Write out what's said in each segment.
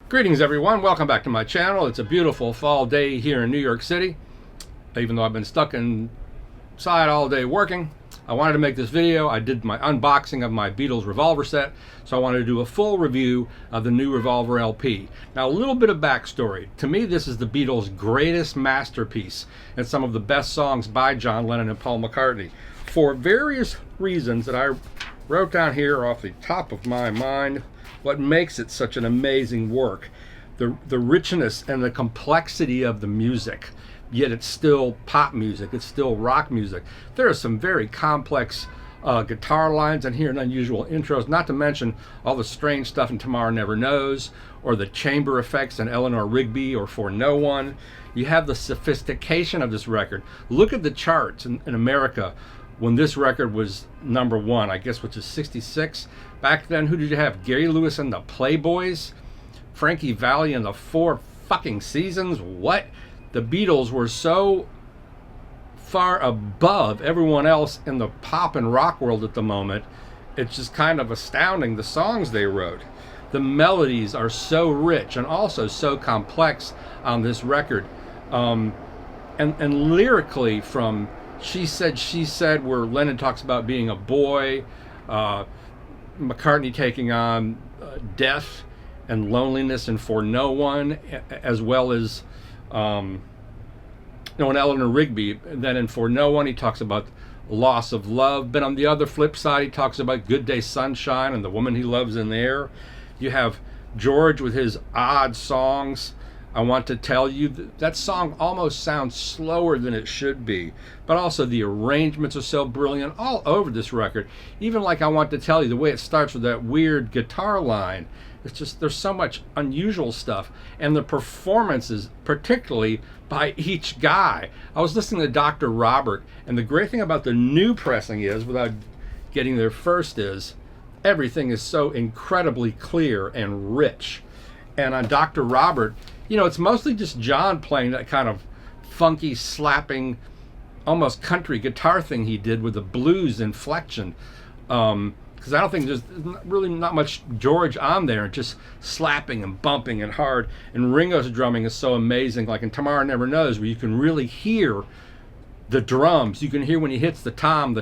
Greetings everyone, welcome back to my channel. It's a beautiful fall day here in New York City. Even though I've been stuck inside all day working, I wanted to make this video. I did my unboxing of my Beatles Revolver set, so I wanted to do a full review of the new Revolver LP. Now a little bit of backstory. To me, this is the Beatles' greatest masterpiece and some of the best songs by John Lennon and Paul McCartney. For various reasons that I wrote down here off the top of my mind, what makes it such an amazing work. The richness and the complexity of the music, yet it's still pop music, it's still rock music. There are some very complex guitar lines in here and unusual intros, not to mention all the strange stuff in Tomorrow Never Knows, or the chamber effects in Eleanor Rigby or For No One. You have the sophistication of this record. Look at the charts in America when this record was #1, I guess, which is 66. Back then, who did you have? Gary Lewis and the Playboys? Frankie Valli and the Four fucking Seasons? What? The Beatles were so far above everyone else in the pop and rock world at the moment. It's just kind of astounding, the songs they wrote. The melodies are so rich and also so complex on this record. And lyrically, from She Said, where Lennon talks about being a boy, McCartney taking on death and loneliness and For No One, as well as in Eleanor Rigby. And then in For No One he talks about loss of love, but on the other flip side he talks about Good Day Sunshine and the woman he loves in there. You have George with his odd songs. I Want to Tell You, that song almost sounds slower than it should be, but also the arrangements are so brilliant all over this record. Even like I Want to Tell You, the way it starts with that weird guitar line, it's just, there's so much unusual stuff. And the performances, particularly by each guy. I was listening to Dr. Robert, and the great thing about the new pressing is, without getting there first, is everything is so incredibly clear and rich. And on Dr. Robert, you know, it's mostly just John playing that kind of funky, slapping, almost country guitar thing he did with the blues inflection. Because I don't think there's really not much George on there, just slapping and bumping and hard. And Ringo's drumming is so amazing, like in Tomorrow Never Knows, where you can really hear the drums. You can hear when he hits the tom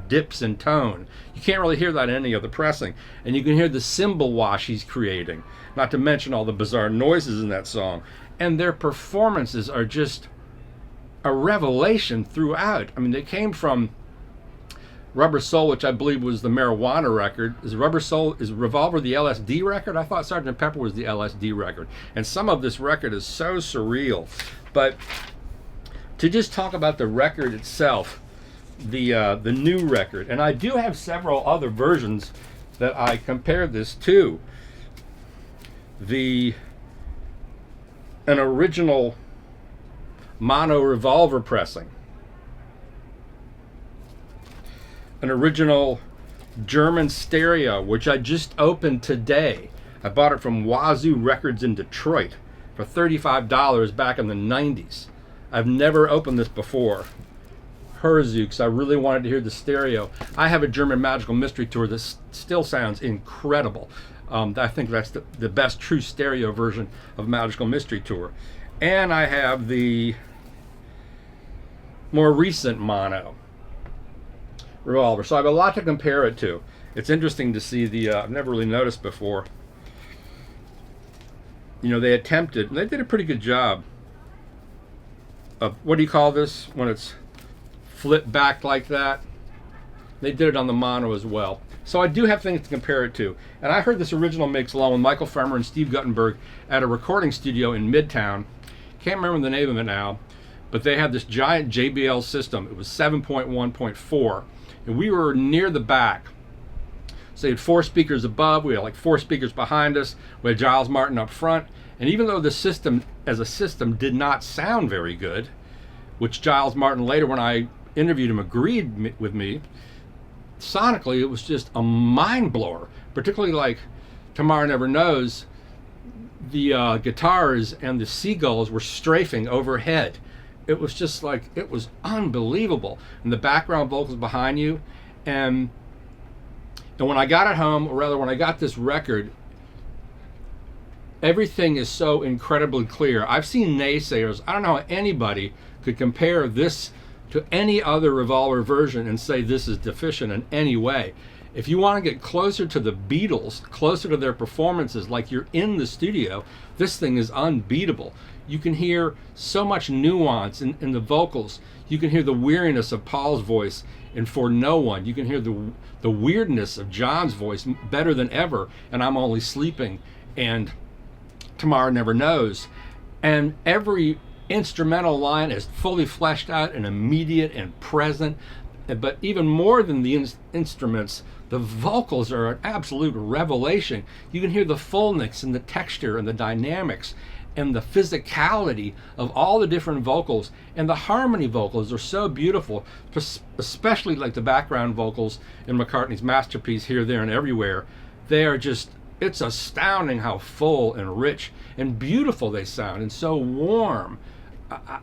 dips in tone. You can't really hear that in any other pressing. And you can hear the cymbal wash he's creating, not to mention all the bizarre noises in that song. And their performances are just a revelation throughout. I mean, they came from Rubber Soul, which I believe was the marijuana record. Is Revolver the LSD record? I thought Sgt. Pepper was the LSD record. And some of this record is so surreal. But to just talk about the record itself, the new record, and I do have several other versions that I compared this to. An original mono Revolver pressing, an original German stereo, which I just opened today. I bought it from Wazoo Records in Detroit for $35 back in the 90s. I've never opened this before. Herzog, I really wanted to hear the stereo. I have a German Magical Mystery Tour that still sounds incredible. I think that's the best true stereo version of Magical Mystery Tour. And I have the more recent mono Revolver. So I have a lot to compare it to. It's interesting to see I've never really noticed before. You know, they attempted, and they did a pretty good job of, what do you call this when it's flipped back like that? They did it on the mono as well. So I do have things to compare it to. And I heard this original mix along with Michael Farmer and Steve Guttenberg at a recording studio in Midtown. Can't remember the name of it now, but they had this giant JBL system. It was 7.1.4, and we were near the back. So they had 4 speakers above, we had like 4 speakers behind us, we had Giles Martin up front, and even though the system as a system did not sound very good, which Giles Martin later, when I interviewed him, agreed with me, sonically it was just a mind blower. Particularly like Tomorrow Never Knows, the guitars and the seagulls were strafing overhead. It was just like, it was unbelievable. And the background vocals behind you, and when I got it home, or rather when I got this record, Everything is so incredibly clear. I've seen naysayers. I don't know how anybody could compare this to any other Revolver version and say this is deficient in any way. If you want to get closer to the Beatles, closer to their performances, like you're in the studio, this thing is unbeatable. You can hear so much nuance in the vocals. You can hear the weariness of Paul's voice in For No One. You can hear the weirdness of John's voice better than ever, and I'm Only Sleeping, and Tomorrow Never Knows. And every instrumental line is fully fleshed out and immediate and present. But even more than the instruments, the vocals are an absolute revelation. You can hear the fullness and the texture and the dynamics and the physicality of all the different vocals, and the harmony vocals are so beautiful, especially like the background vocals in McCartney's masterpiece Here, There, and Everywhere. They are just, it's astounding how full and rich and beautiful they sound, and so warm.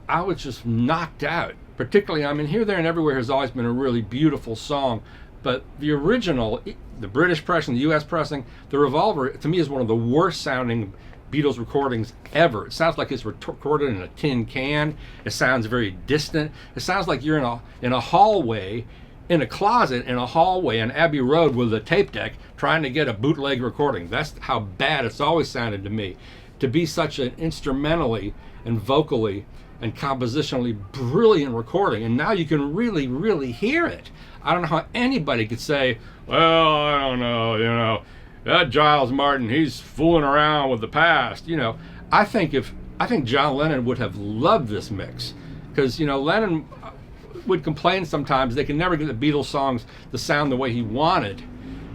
I was just knocked out. Particularly, I mean, Here, There, and Everywhere has always been a really beautiful song, but the original, the British pressing, the US pressing, the Revolver, to me is one of the worst sounding Beatles recordings ever. It sounds like it's recorded in a tin can. It sounds very distant. It sounds like you're in a hallway, in a closet in a hallway on Abbey Road with a tape deck trying to get a bootleg recording. That's how bad it's always sounded to me. To be such an instrumentally and vocally and compositionally brilliant recording, and now you can really, really hear it. I don't know how anybody could say, well, I don't know, that Giles Martin, he's fooling around with the past. I think John Lennon would have loved this mix, because Lennon would complain sometimes they can never get the Beatles songs to sound the way he wanted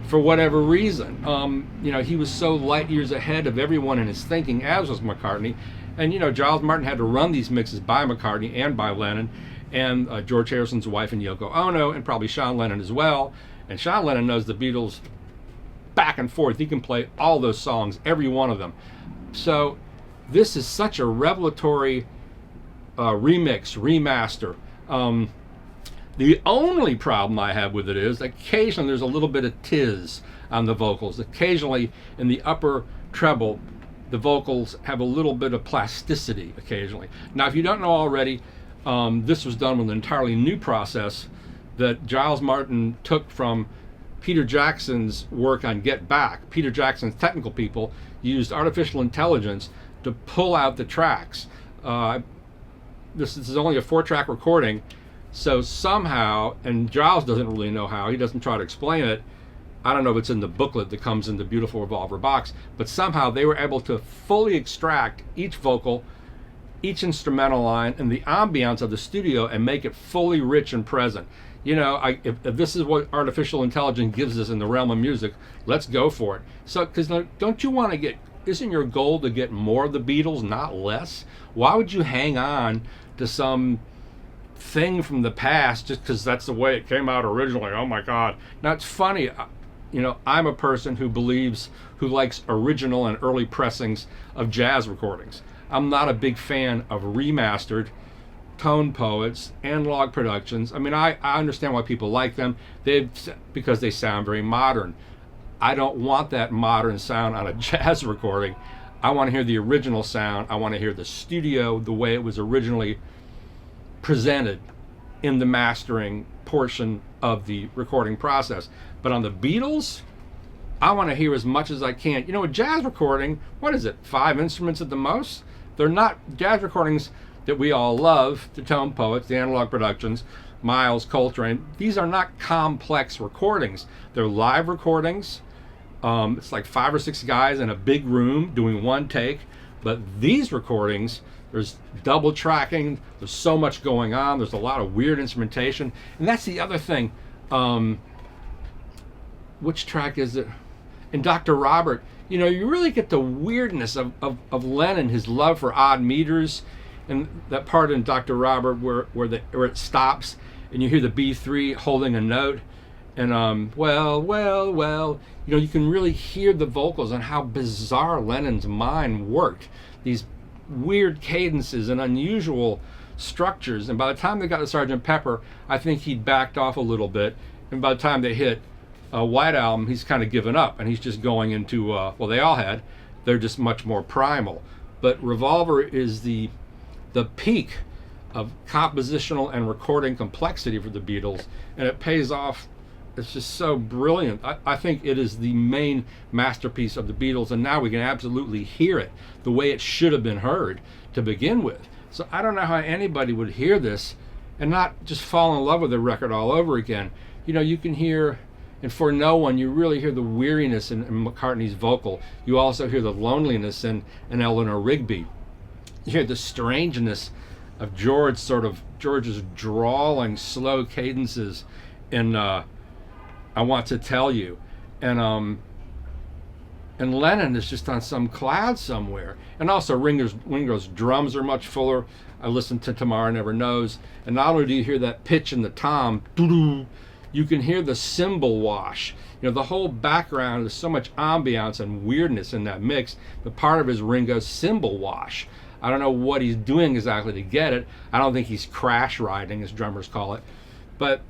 for whatever reason. He was so light years ahead of everyone in his thinking, as was McCartney. And Giles Martin had to run these mixes by McCartney and by Lennon, and George Harrison's wife and Yoko Ono, and probably Sean Lennon as well. And Sean Lennon knows the Beatles back and forth. He can play all those songs, every one of them. So this is such a revelatory remix, remaster. The only problem I have with it is occasionally there's a little bit of tiz on the vocals. Occasionally in the upper treble, the vocals have a little bit of plasticity occasionally. Now, if you don't know already, this was done with an entirely new process that Giles Martin took from Peter Jackson's work on Get Back. Peter Jackson's technical people used artificial intelligence to pull out the tracks. This is only a 4-track recording, so somehow, and Giles doesn't really know how, he doesn't try to explain it. I don't know if it's in the booklet that comes in the beautiful Revolver box, but somehow they were able to fully extract each vocal, each instrumental line, and the ambiance of the studio and make it fully rich and present. If this is what artificial intelligence gives us in the realm of music, let's go for it. So, because don't you want to get, isn't your goal to get more of the Beatles, not less? Why would you hang on to some thing from the past just because that's the way it came out originally? Oh my God. Now, it's funny. I'm a person who likes original and early pressings of jazz recordings. I'm not a big fan of remastered tone poets, analog productions. I mean, I understand why people like them. Because they sound very modern. I don't want that modern sound on a jazz recording. I want to hear the original sound. I want to hear the studio the way it was originally presented in the mastering portion of the recording process. But on the Beatles, I want to hear as much as I can. A jazz recording, what is it, 5 instruments at the most? They're not jazz recordings that we all love, the tone poets, the analog productions, Miles, Coltrane. These are not complex recordings. They're live recordings. It's like 5 or 6 guys in a big room doing one take. But these recordings, there's double tracking, there's so much going on, there's a lot of weird instrumentation. And that's the other thing. Which track is it? In Dr. Robert, you really get the weirdness of Lennon, his love for odd meters, and that part in Dr. Robert where it stops and you hear the B3 holding a note, and well, you can really hear the vocals and how bizarre Lennon's mind worked. These weird cadences and unusual structures, and by the time they got to Sgt. Pepper, I think he'd backed off a little bit, and by the time they hit White Album, he's kind of given up, and he's just going into, they all had, they're just much more primal. But Revolver is the peak of compositional and recording complexity for the Beatles, and it pays off. It's just so brilliant. I think it is the main masterpiece of the Beatles, and now we can absolutely hear it the way it should have been heard to begin with. So I don't know how anybody would hear this and not just fall in love with the record all over again. You know, you can hear, and For No One, you really hear the weariness in McCartney's vocal. You also hear the loneliness in Eleanor Rigby. You hear the strangeness of George's drawling, slow cadences in I Want to Tell You, and Lennon is just on some cloud somewhere. And also Ringo's drums are much fuller. I listened to Tomorrow Never Knows, and not only do you hear that pitch in the tom, doo-doo, you can hear the cymbal wash. You know, the whole background, there's so much ambiance and weirdness in that mix, but part of it is Ringo's cymbal wash. I don't know what he's doing exactly to get it. I don't think he's crash riding, as drummers call it. But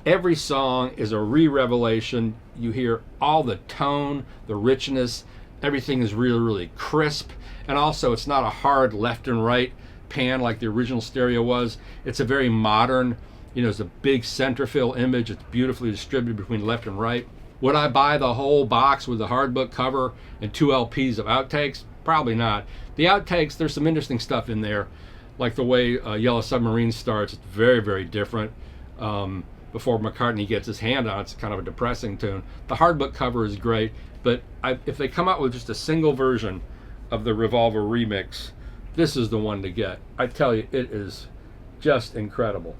every song is a re-revelation. You hear all the tone, the richness, everything is really, really crisp. And also, it's not a hard left and right pan like the original stereo was. It's a very modern, you know, it's a big center fill image. It's beautifully distributed between left and right. Would I buy the whole box with the hardbook cover and 2 LPs of outtakes? Probably not. The outtakes, there's some interesting stuff in there, like the way Yellow Submarine starts. It's very, very different. Before McCartney gets his hand on it, it's kind of a depressing tune. The hardbook cover is great, but if they come out with just a single version of the Revolver remix, this is the one to get. I tell you, it is just incredible.